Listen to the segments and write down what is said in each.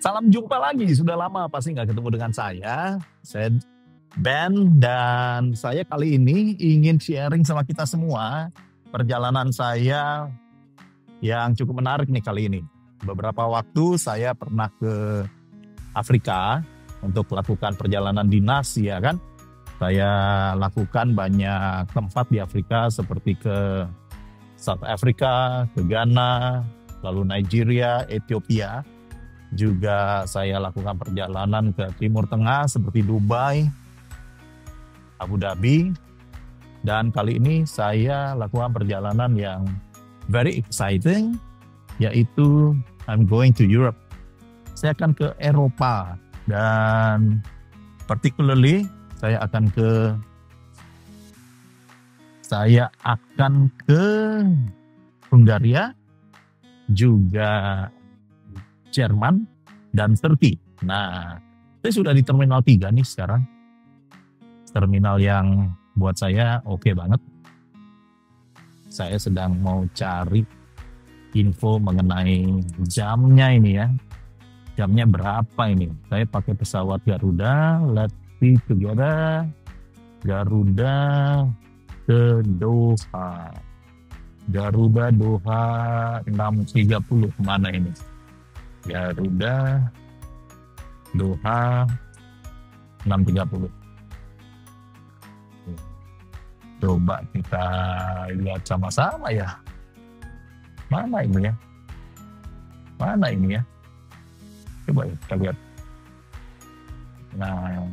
Salam jumpa lagi, sudah lama pasti nggak ketemu dengan saya. Saya Ben dan saya kali ini ingin sharing sama kita semua perjalanan saya yang cukup menarik nih kali ini. Beberapa waktu saya pernah ke Afrika untuk melakukan perjalanan dinas ya kan. Saya lakukan banyak tempat di Afrika seperti ke South Africa, ke Ghana, lalu Nigeria, Ethiopia. Juga saya lakukan perjalanan ke Timur Tengah seperti Dubai, Abu Dhabi. Dan kali ini saya lakukan perjalanan yang very exciting, yaitu I'm going to Europe. Saya akan ke Eropa dan particularly saya akan ke Hungaria, juga Jerman dan Turki. Nah, saya sudah di Terminal 3 nih sekarang. Terminal yang buat saya oke banget. Saya sedang mau cari info mengenai jamnya ini ya. Jamnya berapa ini? Saya pakai pesawat Garuda, let's see together. Garuda ke Doha. Garuda Doha 6.30, mana ini? Garuda Doha 6.30. Coba kita lihat sama-sama ya. Mana ini ya? Mana ini ya? Coba ya kita lihat. Nah,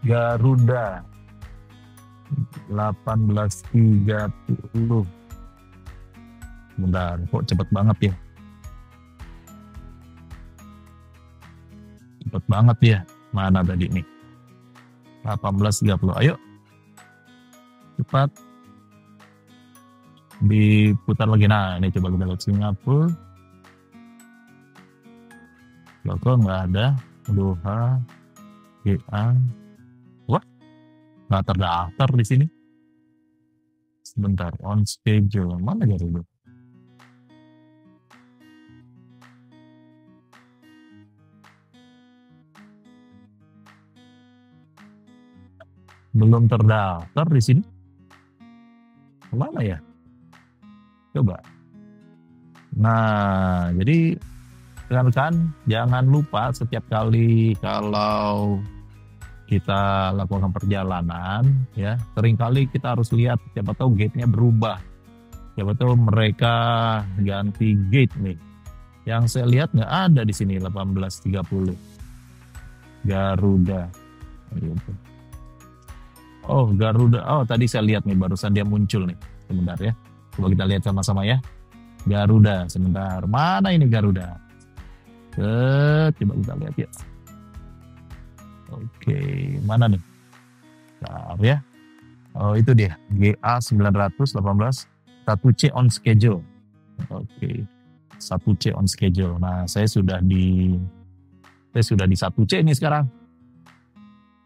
Garuda 18.30. Bentar, kok cepet banget ya? Cepet banget ya. Mana tadi nih? 18.30. Ayo. Cepat. Diputar lagi. Nah, ini coba kita lihat Singapura. Loh, kok nggak ada? Doha. GA. Wah, nggak terdaftar di sini. Sebentar, on schedule. Mana Garuda? Belum terdaftar di sini. Kemana ya? Coba. Nah, jadi rekan-rekan jangan lupa setiap kali kalau kita lakukan perjalanan ya, seringkali kita harus lihat siapa tahu gate-nya berubah. Siapa tahu mereka ganti gate nih. Yang saya lihat nggak ada di sini 18.30. Garuda. Gitu. Oh, Garuda. Oh, tadi saya lihat nih, barusan dia muncul nih. Sebentar ya. Coba kita lihat sama-sama ya. Garuda, sebentar. Mana ini Garuda? Coba kita lihat ya. Oke, mana nih? Bentar ya. Oh, itu dia. GA 918 1C on schedule. Oke. 1C on schedule. Nah, saya sudah di 1C ini sekarang.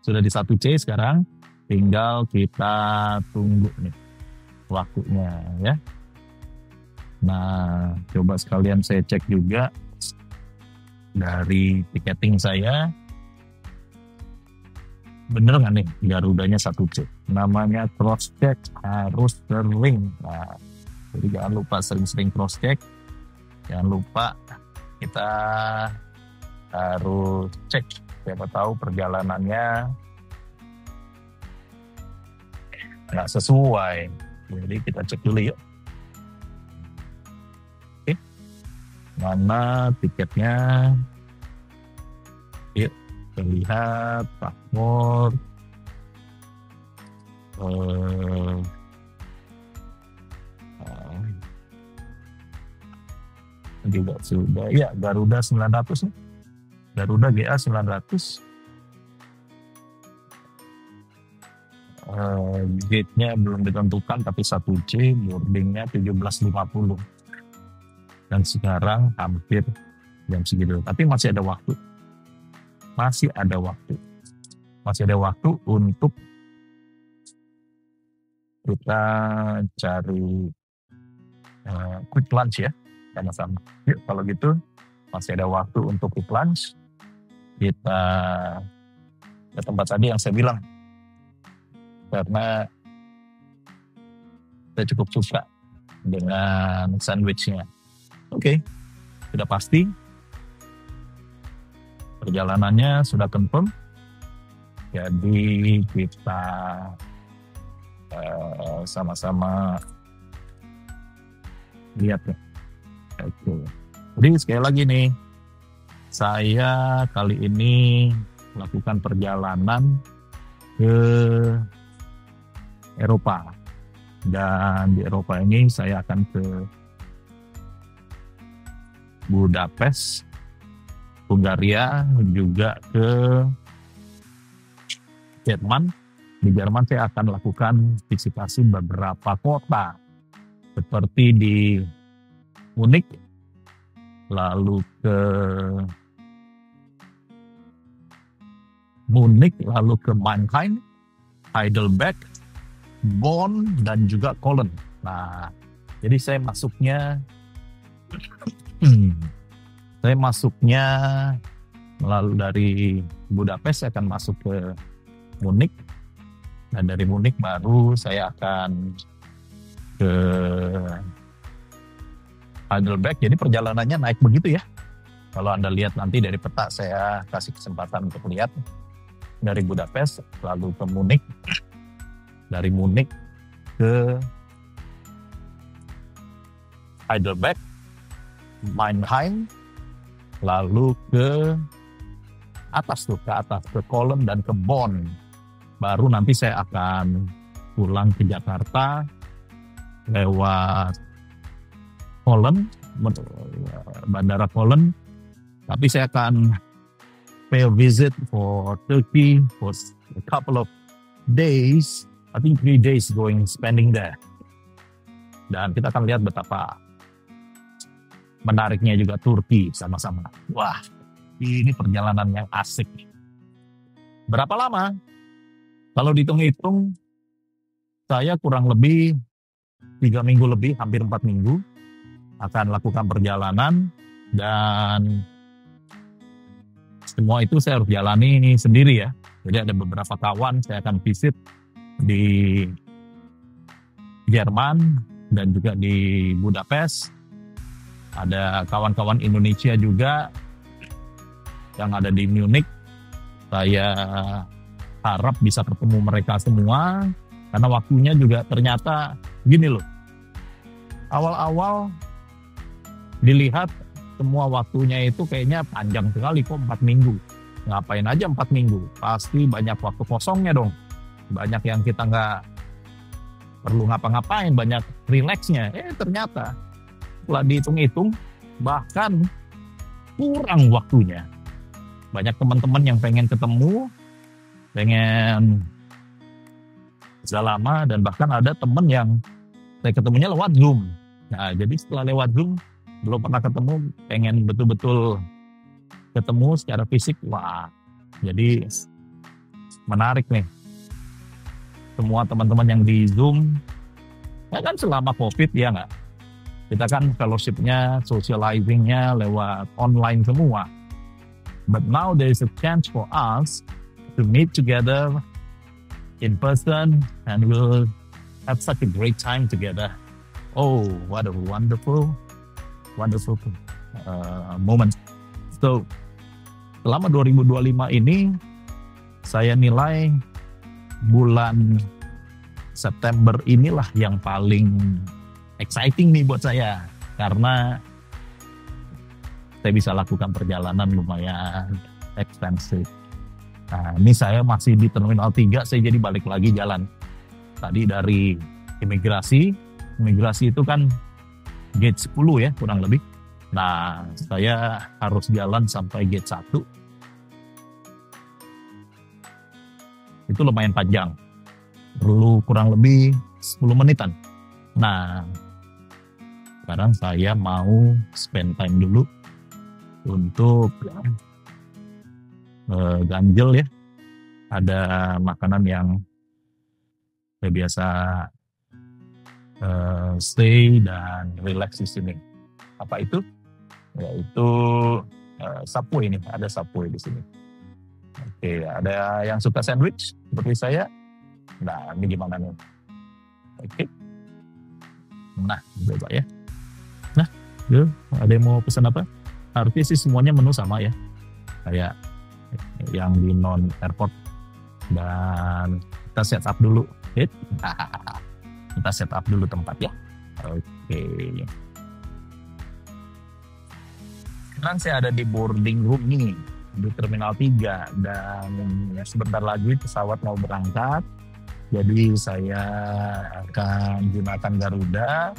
Sudah di 1C sekarang. Tinggal kita tunggu nih waktunya ya. Nah, coba sekalian saya cek juga dari tiketing saya. Bener nggak nih Garudanya 1C? Namanya cross check, harus sering. Nah, jadi jangan lupa sering-sering cross check. Jangan lupa kita harus cek. Siapa tahu perjalanannya nggak sesuai. Jadi kita cek dulu yuk. Oke. Mana tiketnya? Yuk, terlihat paspor. Juga sudah. Ya, Garuda 900 nih. Garuda GA 900. Gate-nya belum ditentukan tapi 1C, boardingnya 17.50 dan sekarang hampir jam segitu, tapi masih ada waktu untuk kita cari quick lunch ya sama-sama. Yuk kalau gitu masih ada waktu untuk eat lunch. Kita ke tempat tadi yang saya bilang, karena saya cukup suka dengan sandwichnya. Oke, sudah pasti perjalanannya sudah confirm. Jadi kita sama-sama lihat ya. Oke. Jadi sekali lagi nih, saya kali ini melakukan perjalanan ke Eropa. Dan di Eropa ini saya akan ke Budapest, Hungaria, juga ke Jerman. Di Jerman saya akan lakukan visitasi beberapa kota, seperti di Munich, lalu ke Mannheim, Heidelberg, Bonn, dan juga Cologne. Nah, jadi saya masuknya melalui dari Budapest, saya akan masuk ke Munich, dan dari Munich baru saya akan ke Heidelberg. Jadi perjalanannya naik begitu ya. Kalau Anda lihat nanti dari peta, saya kasih kesempatan untuk lihat dari Budapest lalu ke Munich, dari Munich ke Heidelberg, Mannheim, lalu ke atas ke Cologne dan ke Bonn. Baru nanti saya akan pulang ke Jakarta lewat Cologne, bandara Cologne. Tapi saya akan pay a visit for Turkey for a couple of days. I think 3 days spending there. Dan kita akan lihat betapa menariknya juga Turki sama-sama. Wah, ini perjalanan yang asik. Berapa lama? Kalau dihitung-hitung, saya kurang lebih 3 minggu lebih, hampir 4 minggu, akan lakukan perjalanan, dan semua itu saya harus jalani sendiri ya. Jadi ada beberapa kawan saya akan visit di Jerman dan juga di Budapest. Ada kawan-kawan Indonesia juga yang ada di Munich. Saya harap bisa ketemu mereka semua, karena waktunya juga ternyata gini loh. Awal-awal dilihat semua waktunya itu kayaknya panjang sekali, kok 4 minggu. Ngapain aja 4 minggu? Pasti banyak waktu kosongnya dong. Banyak yang kita nggak perlu ngapa-ngapain, banyak relaxnya. Ternyata setelah dihitung-hitung bahkan kurang waktunya. Banyak teman-teman yang pengen ketemu, pengen sudah lama, dan bahkan ada teman yang saya ketemunya lewat Zoom. Nah, jadi setelah lewat Zoom, belum pernah ketemu, pengen betul-betul ketemu secara fisik. Wah, jadi menarik nih. Semua teman-teman yang di Zoom, ya kan selama COVID ya nggak? Kita kan fellowship-nya, socializing-nya lewat online semua. But now there is a chance for us to meet together in person, and we'll have such a great time together. Oh, what a wonderful moment. So, selama 2025 ini, saya nilai bulan September inilah yang paling exciting nih buat saya, karena saya bisa lakukan perjalanan lumayan ekstensif. Nah, ini saya masih di Terminal 3, saya jadi balik lagi jalan. Tadi dari imigrasi itu kan gate 10 ya, kurang lebih. Nah, saya harus jalan sampai gate 1. Itu lumayan panjang. Perlu kurang lebih 10 menitan. Nah, sekarang saya mau spend time dulu untuk ganjel ya. Ada makanan yang saya biasa stay dan relax di sini. Apa itu? yaitu Subway nih, ada Subway di sini. Oke, ada yang suka sandwich seperti saya? Nah, ini gimana nih? Oke. Nah, coba ya. Nah, yuk, ada yang mau pesan apa? Harusnya sih semuanya menu sama ya. Kayak yang di non airport. Dan kita set up dulu. Kita set up dulu tempat ya. Oke. Sekarang saya ada di boarding room nih, di Terminal 3. Dan sebentar lagi pesawat mau berangkat. Jadi saya akan gunakan Garuda.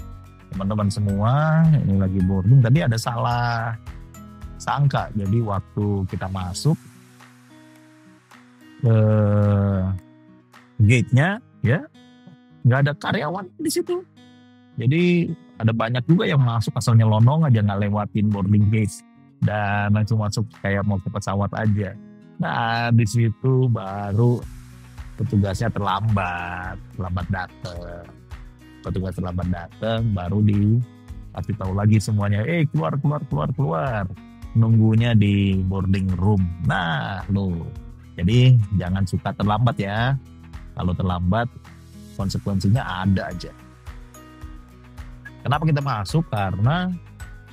Teman-teman semua, ini lagi boarding. Tadi ada salah sangka. Jadi waktu kita masuk ke gate-nya, ya nggak ada karyawan di situ. Jadi ada banyak juga yang masuk asal nyelonong aja, nggak lewatin boarding gate dan langsung masuk kayak mau ke pesawat aja. Nah, di situ baru petugasnya terlambat datang. Petugas terlambat datang, baru dikasih tahu lagi semuanya, keluar. Nunggunya di boarding room. Nah, lo. Jadi jangan suka terlambat ya. Kalau terlambat, konsekuensinya ada aja. Kenapa kita masuk? Karena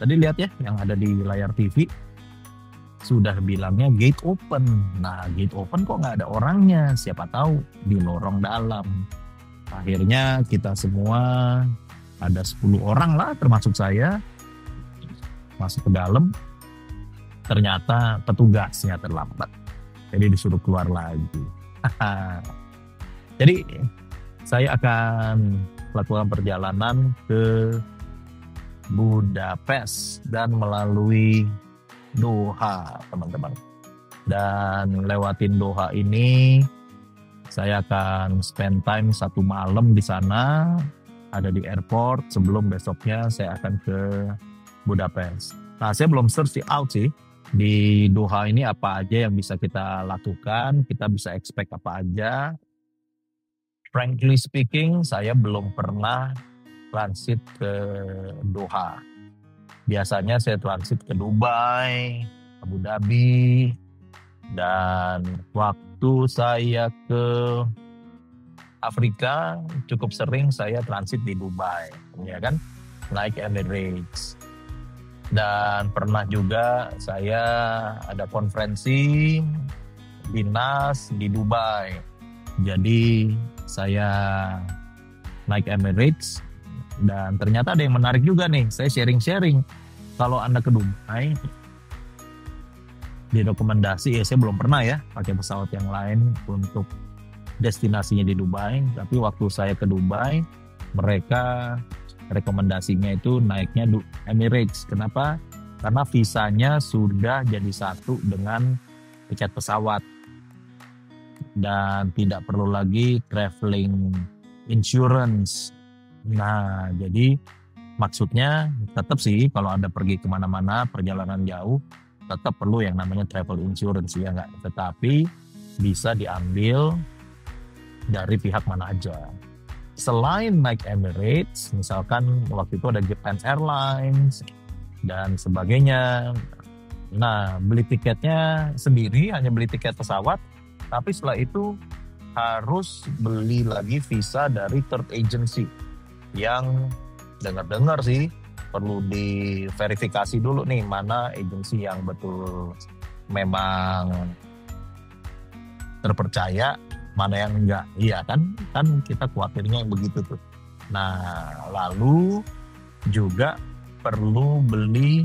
tadi lihat ya, yang ada di layar TV sudah bilangnya gate open. Nah, gate open kok nggak ada orangnya? Siapa tahu di lorong dalam. Akhirnya kita semua ada 10 orang lah, termasuk saya, masuk ke dalam. Ternyata petugasnya terlambat. Jadi disuruh keluar lagi. Jadi saya akan melakukan perjalanan ke Budapest dan melalui Doha, teman-teman. Dan lewatin Doha ini saya akan spend time 1 malam di sana, ada di airport, sebelum besoknya saya akan ke Budapest. Nah, saya belum search out sih di Doha ini apa aja yang bisa kita lakukan, kita bisa expect apa aja. Frankly speaking, saya belum pernah transit ke Doha. Biasanya saya transit ke Dubai, Abu Dhabi, dan waktu saya ke Afrika cukup sering saya transit di Dubai, ya kan, naik Emirates. Dan pernah juga saya ada konferensi dinas di Dubai. Jadi saya naik Emirates dan ternyata ada yang menarik juga nih. Saya sharing-sharing. Kalau Anda ke Dubai, direkomendasi, saya belum pernah ya pakai pesawat yang lain untuk destinasinya di Dubai. Tapi waktu saya ke Dubai, mereka rekomendasinya itu naiknya Emirates. Kenapa? Karena visanya sudah jadi satu dengan tiket pesawat dan tidak perlu lagi traveling insurance. Nah, jadi maksudnya tetap sih kalau Anda pergi kemana-mana perjalanan jauh tetap perlu yang namanya travel insurance ya nggak? Tetapi bisa diambil dari pihak mana aja. Selain naik Emirates, misalkan waktu itu ada Japan Airlines dan sebagainya. Nah, beli tiketnya sendiri, hanya beli tiket pesawat, tapi setelah itu harus beli lagi visa dari third agency yang dengar-dengar sih perlu diverifikasi dulu nih mana agensi yang betul memang terpercaya, mana yang enggak. Iya kan kita khawatirnya yang begitu tuh. Nah, lalu juga perlu beli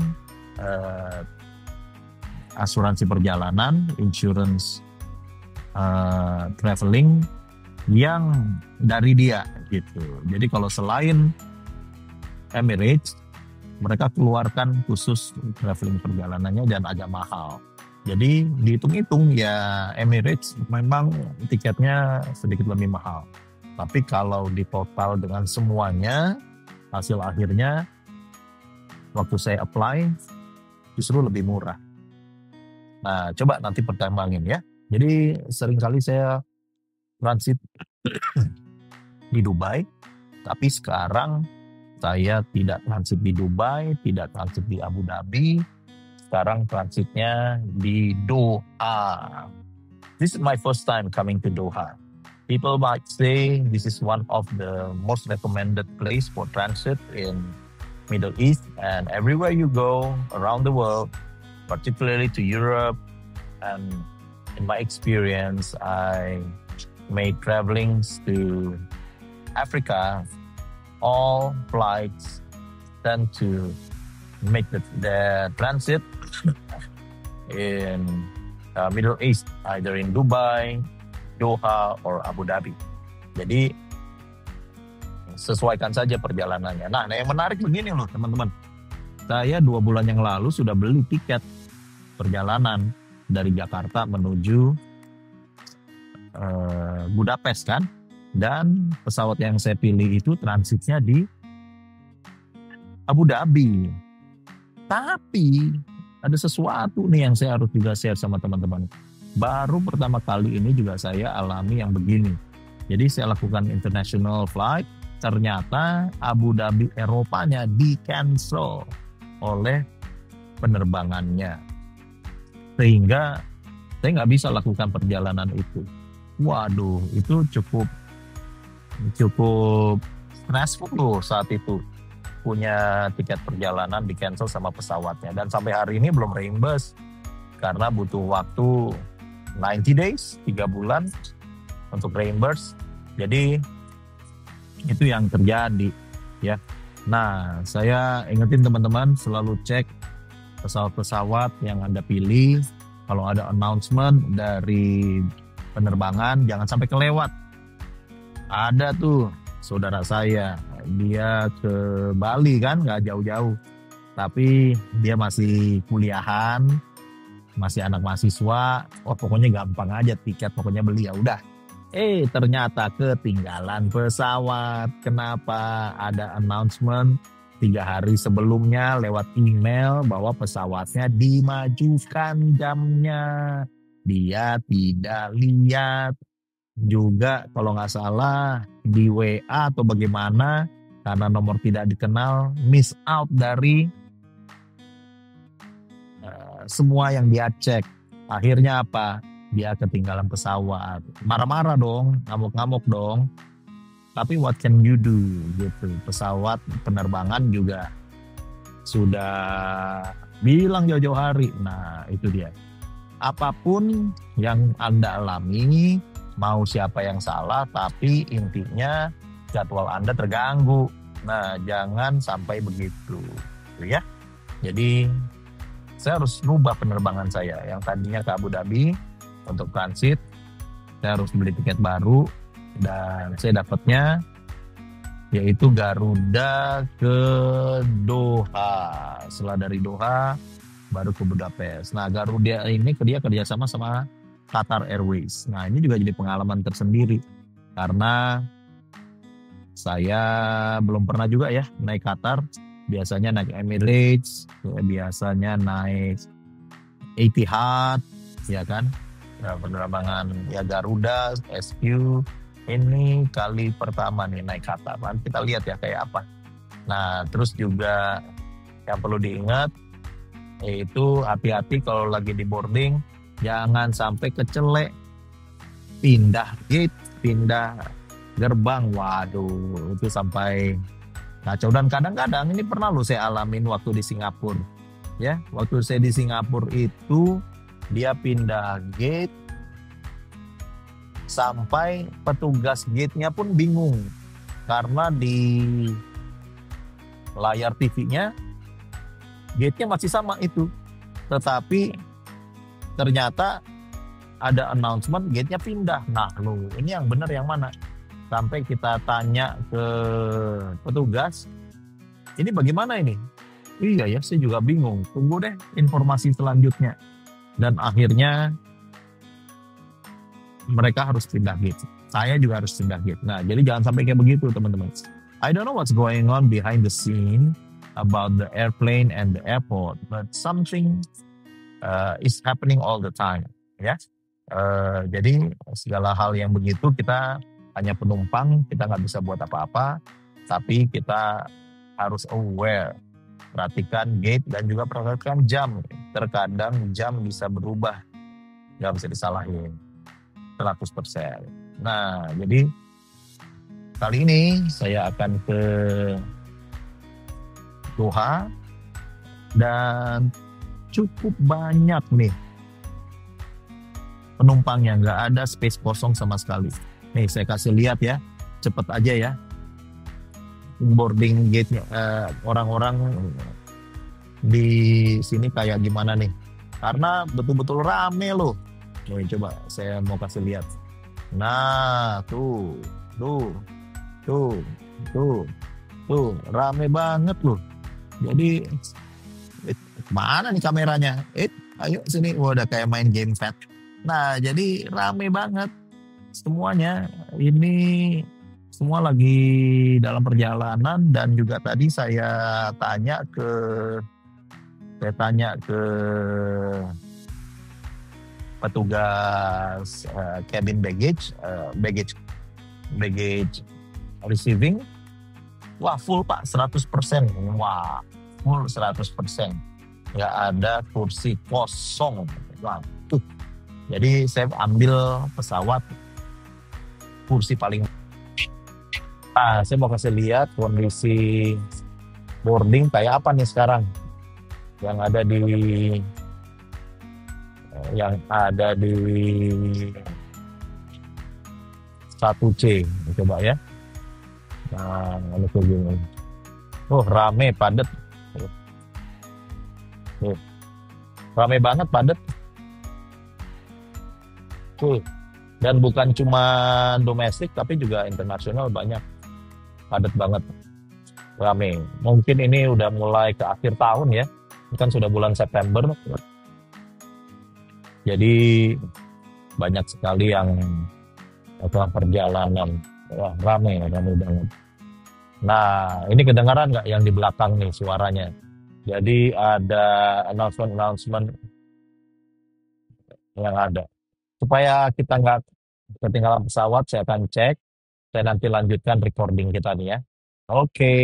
asuransi perjalanan, insurance traveling yang dari dia gitu. Jadi kalau selain Emirates, mereka keluarkan khusus traveling perjalanannya dan agak mahal. Jadi dihitung-hitung ya Emirates memang tiketnya sedikit lebih mahal. Tapi kalau ditotal dengan semuanya, hasil akhirnya waktu saya apply justru lebih murah. Nah, coba nanti pertimbangin ya. Jadi seringkali saya transit di Dubai, tapi sekarang Saya tidak transit di Dubai, tidak transit di Abu Dhabi, sekarang transitnya di Doha. This is my first time coming to Doha. People might say this is one of the most recommended place for transit in Middle East, and everywhere you go around the world, particularly to Europe, and in my experience, I made travelings to Africa. All flights tend to make the transit in Middle East, either in Dubai, Doha, or Abu Dhabi. Jadi sesuaikan saja perjalanannya. Nah, yang menarik begini loh teman-teman. Saya 2 bulan yang lalu sudah beli tiket perjalanan dari Jakarta menuju Budapest kan. Dan pesawat yang saya pilih itu transitnya di Abu Dhabi. Tapi ada sesuatu nih yang saya harus juga share sama teman-teman. Baru pertama kali ini juga saya alami yang begini. Jadi saya lakukan international flight, ternyata Abu Dhabi Eropanya di-cancel oleh penerbangannya. Sehingga saya nggak bisa lakukan perjalanan itu. Waduh, itu cukup stressful loh saat itu. Punya tiket perjalanan di-cancel sama pesawatnya. Dan sampai hari ini belum reimburse. Karena butuh waktu 90 days, 3 bulan untuk reimburse. Jadi itu yang terjadi ya. Nah, saya ingetin teman-teman selalu cek pesawat-pesawat yang Anda pilih. Kalau ada announcement dari penerbangan jangan sampai kelewat. Ada tuh saudara saya, dia ke Bali kan, gak jauh-jauh. Tapi dia masih kuliahan, masih anak mahasiswa. Oh pokoknya gampang aja tiket, pokoknya beli ya udah. Ternyata ketinggalan pesawat. Kenapa? Ada announcement 3 hari sebelumnya lewat email bahwa pesawatnya dimajukan jamnya. Dia tidak lihat. Juga kalau nggak salah di WA atau bagaimana karena nomor tidak dikenal, miss out dari semua yang dia cek. Akhirnya apa? Dia ketinggalan pesawat. Marah-marah dong, ngamuk-ngamuk dong. Tapi what can you do gitu. Pesawat penerbangan juga sudah bilang jauh-jauh hari. Nah itu dia. Apapun yang Anda alami, mau siapa yang salah, tapi intinya jadwal Anda terganggu. Nah, jangan sampai begitu, ya. Jadi, saya harus rubah penerbangan saya. Yang tadinya ke Abu Dhabi untuk transit, saya harus beli tiket baru. Dan saya dapatnya yaitu Garuda ke Doha. Setelah dari Doha, baru ke Budapest. Nah, Garuda ini dia kerjasama sama Qatar Airways. Nah, ini juga jadi pengalaman tersendiri. Karena saya belum pernah juga ya naik Qatar. Biasanya naik Emirates, biasanya naik Etihad, ya kan. Nah, penerbangan ya Garuda, SQ. Ini kali pertama nih naik Qatar. Nanti kita lihat ya kayak apa. Nah, terus juga yang perlu diingat, yaitu hati-hati kalau lagi di boarding. Jangan sampai kecelek, pindah gate, pindah gerbang. Waduh, itu sampai kacau. Dan kadang-kadang ini pernah loh saya alamin waktu di Singapura. Ya, waktu saya di Singapura itu dia pindah gate sampai petugas gate-nya pun bingung karena di layar TV-nya gate-nya masih sama itu, tetapi ternyata ada announcement gate-nya pindah. Nah loh, ini yang benar yang mana? Sampai kita tanya ke petugas, ini bagaimana ini? Iya ya, saya juga bingung. Tunggu deh informasi selanjutnya. Dan akhirnya mereka harus pindah gate. Saya juga harus pindah gate. Nah, jadi jangan sampai kayak begitu teman-teman. I don't know what's going on behind the scene about the airplane and the airport, but something is happening all the time, ya. Jadi segala hal yang begitu kita hanya penumpang, kita nggak bisa buat apa-apa, tapi kita harus aware. Perhatikan gate dan juga perhatikan jam. Terkadang jam bisa berubah, nggak bisa disalahin 100%. Nah, jadi kali ini saya akan ke Doha dan cukup banyak nih penumpangnya, nggak ada space kosong sama sekali. Nih saya kasih lihat ya, cepet aja ya. Boarding gate-nya, orang-orang di sini kayak gimana nih? Karena betul-betul rame loh. Nih coba saya mau kasih lihat. Nah, tuh, tuh, tuh, tuh, tuh, rame banget loh. Jadi, mana nih kameranya? Ayo sini. Wah, udah kayak main game pad. Nah, jadi rame banget semuanya. Ini semua lagi dalam perjalanan dan juga tadi saya tanya ke petugas cabin baggage receiving. Wah, full Pak, 100%. Wah, full 100%. Nggak ada kursi kosong. Wah, tuh. Jadi saya ambil pesawat kursi paling. Nah, saya mau kasih lihat kondisi boarding kayak apa nih sekarang yang ada di 1C. Coba ya. Nah, ini kayak gini. Oh, rame, padat. Rame banget, padat. Dan bukan cuma domestik tapi juga internasional banyak, padat banget, rame. Mungkin ini udah mulai ke akhir tahun ya, ini kan sudah bulan September, jadi banyak sekali yang melakukan perjalanan. Wah, rame banget. Nah, ini kedengaran nggak yang di belakang nih suaranya? Jadi ada announcement yang ada. Supaya kita nggak ketinggalan pesawat, saya akan cek. Saya nanti lanjutkan recording kita nih ya. Oke.